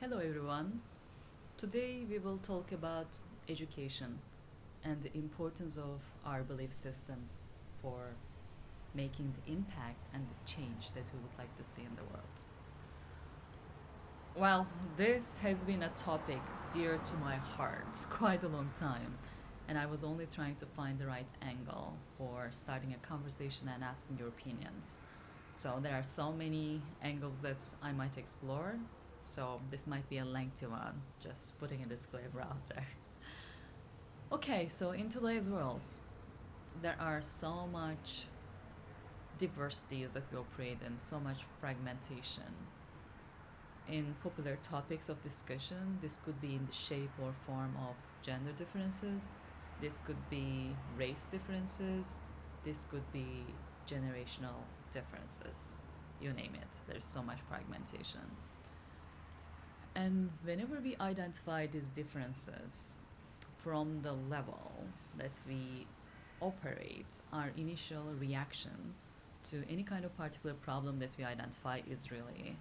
Hello, everyone. Today we will talk about education and the importance of our belief systems for making the impact and the change that we would like to see in the world. Well, this has been a topic dear to my heart quite a long time, and I was only trying to find the right angle for starting a conversation and asking your opinions. So there are so many angles that I might explore. So this might be a lengthy one, just putting a disclaimer out there. Okay, so in today's world, there are so much diversities that we operate in, so much fragmentation. In popular topics of discussion, this could be in the shape or form of gender differences, this could be race differences, this could be generational differences. You name it, there's so much fragmentation. And whenever we identify these differences from the level that we operate, our initial reaction to any kind of particular problem that we identify is really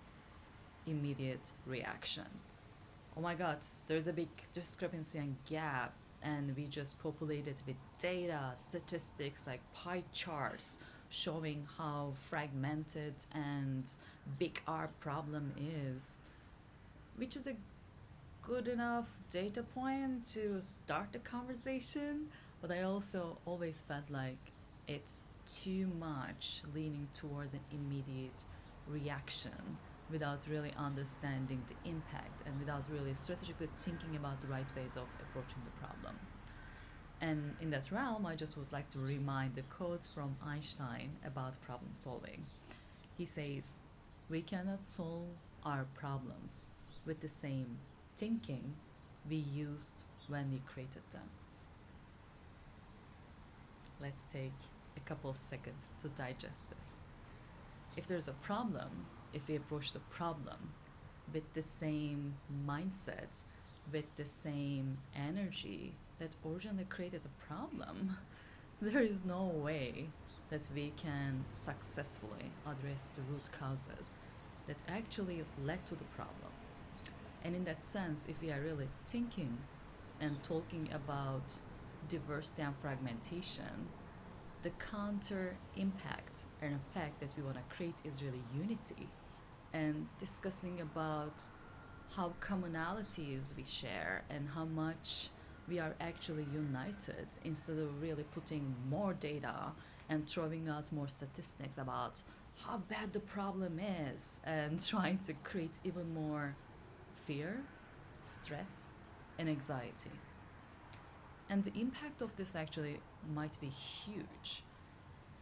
immediate reaction. Oh my god, there's a big discrepancy and gap, and we just populate it with data, statistics like pie charts showing how fragmented and big our problem is, which is a good enough data point to start the conversation, but I also always felt like it's too much leaning towards an immediate reaction without really understanding the impact and without really strategically thinking about the right ways of approaching the problem. And in that realm, I just would like to remind the quote from Einstein about problem solving. He says, "We cannot solve our problems with the same thinking we used when we created them." Let's take a couple of seconds to digest this. If there's a problem, if we approach the problem with the same mindset, with the same energy that originally created a problem, there is no way that we can successfully address the root causes that actually led to the problem. And in that sense, if we are really thinking and talking about diversity and fragmentation, the counter impact and effect that we want to create is really unity and discussing about how commonalities we share and how much we are actually united instead of really putting more data and throwing out more statistics about how bad the problem is and trying to create even more fear, stress, and anxiety. And the impact of this actually might be huge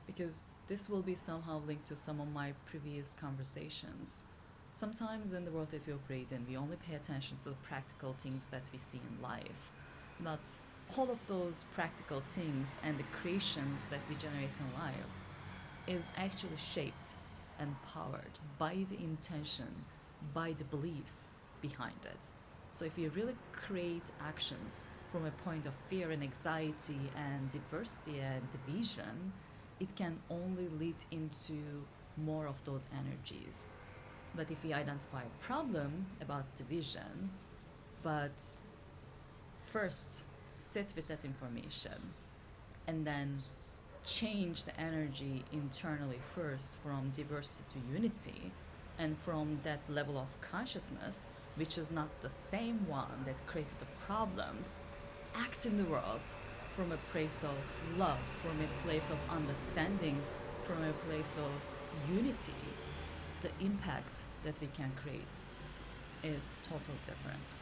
because this will be somehow linked to some of my previous conversations. Sometimes in the world that we operate in, we only pay attention to the practical things that we see in life. But all of those practical things and the creations that we generate in life is actually shaped and powered by the intention, by the beliefs behind it. So if we really create actions from a point of fear and anxiety and diversity and division, it can only lead into more of those energies. But if we identify a problem about division, but first sit with that information and then change the energy internally first from diversity to unity, and from that level of consciousness, which is not the same one that created the problems, act in the world from a place of love, from a place of understanding, from a place of unity, the impact that we can create is totally different.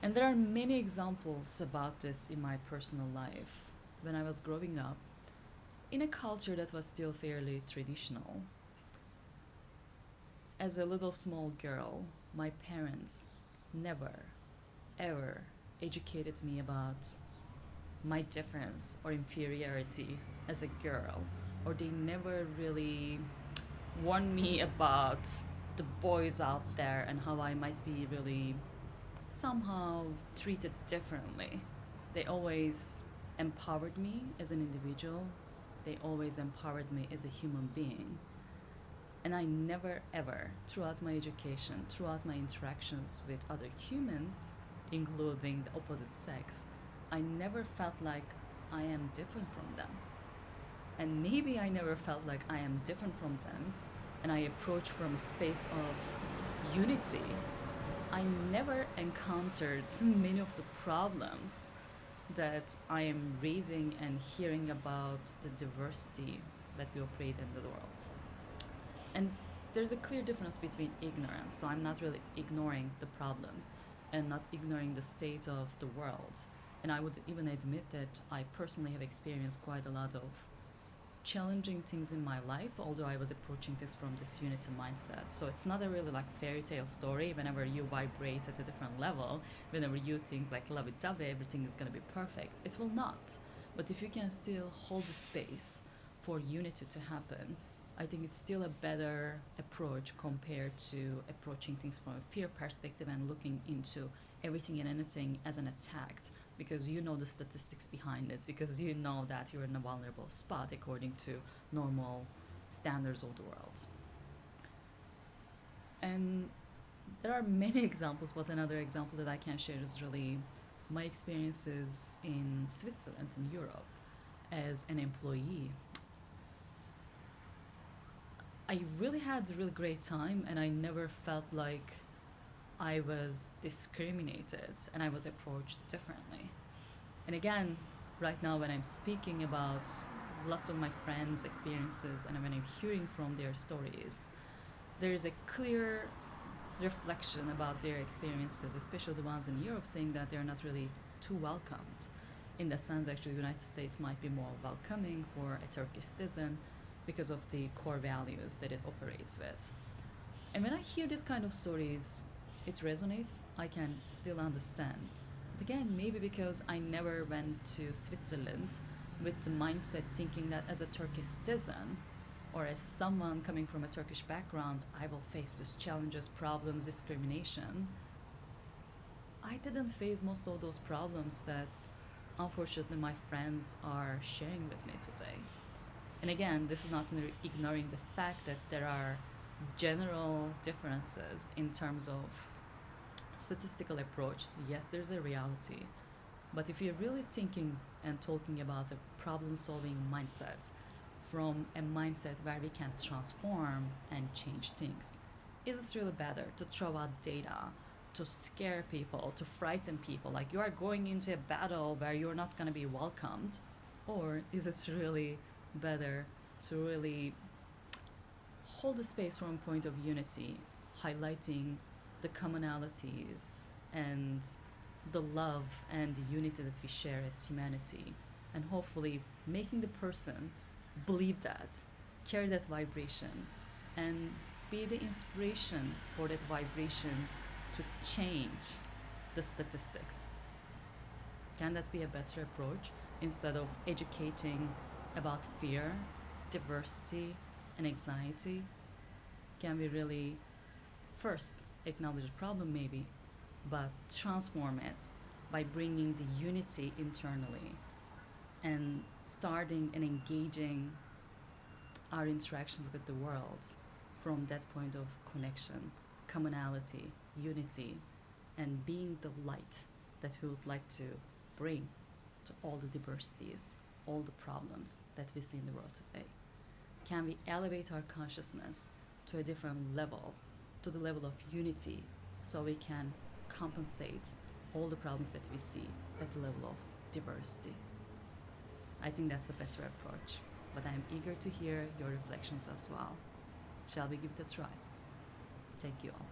And there are many examples about this in my personal life. When I was growing up, in a culture that was still fairly traditional, as a little small girl, my parents never, ever educated me about my difference or inferiority as a girl, or they never really warned me about the boys out there and how I might be really somehow treated differently. They always empowered me as an individual, they always empowered me as a human being. And I never ever, throughout my education, throughout my interactions with other humans, including the opposite sex, I never felt like I am different from them. And maybe I never felt like I am different from them, and I approach from a space of unity. I never encountered many of the problems that I am reading and hearing about the diversity that we operate in the world. And there's a clear difference between ignorance, so I'm not really ignoring the problems and not ignoring the state of the world. And I would even admit that I personally have experienced quite a lot of challenging things in my life, although I was approaching this from this unity mindset. So it's not a really like fairy tale story. Whenever you vibrate at a different level, whenever you think like lovey-dovey, everything is going to be perfect, it will not. But if you can still hold the space for unity to happen, I think it's still a better approach compared to approaching things from a fear perspective and looking into everything and anything as an attack, because you know the statistics behind it, because you know that you're in a vulnerable spot according to normal standards of the world. And there are many examples, but another example that I can share is really my experiences in Switzerland and Europe as an employee. I really had a really great time, and I never felt like I was discriminated and I was approached differently. And again, right now, when I'm speaking about lots of my friends' experiences and when I'm hearing from their stories, there is a clear reflection about their experiences, especially the ones in Europe, saying that they're not really too welcomed. In that sense, actually, the United States might be more welcoming for a Turkish citizen because of the core values that it operates with. And when I hear this kind of stories, it resonates. I can still understand. But again, maybe because I never went to Switzerland with the mindset thinking that as a Turkish citizen or as someone coming from a Turkish background, I will face these challenges, problems, discrimination. I didn't face most of those problems that unfortunately my friends are sharing with me today. And again, this is not ignoring the fact that there are general differences in terms of statistical approach. Yes, there's a reality. But if you're really thinking and talking about a problem solving mindset from a mindset where we can transform and change things, is it really better to throw out data, to scare people, to frighten people, like you are going into a battle where you're not going to be welcomed? Or is it really better to really hold the space from a point of unity, highlighting the commonalities and the love and the unity that we share as humanity, and hopefully making the person believe that, carry that vibration, and be the inspiration for that vibration to change the statistics? Can that be a better approach instead of educating about fear, diversity, and anxiety? Can we really first acknowledge the problem, maybe, but transform it by bringing the unity internally and starting and engaging our interactions with the world from that point of connection, commonality, unity, and being the light that we would like to bring to all the diversities, all the problems that we see in the world today? Can we elevate our consciousness to a different level, to the level of unity, so we can compensate all the problems that we see at the level of diversity? I think that's a better approach, but I'm eager to hear your reflections as well. Shall we give it a try? Thank you all.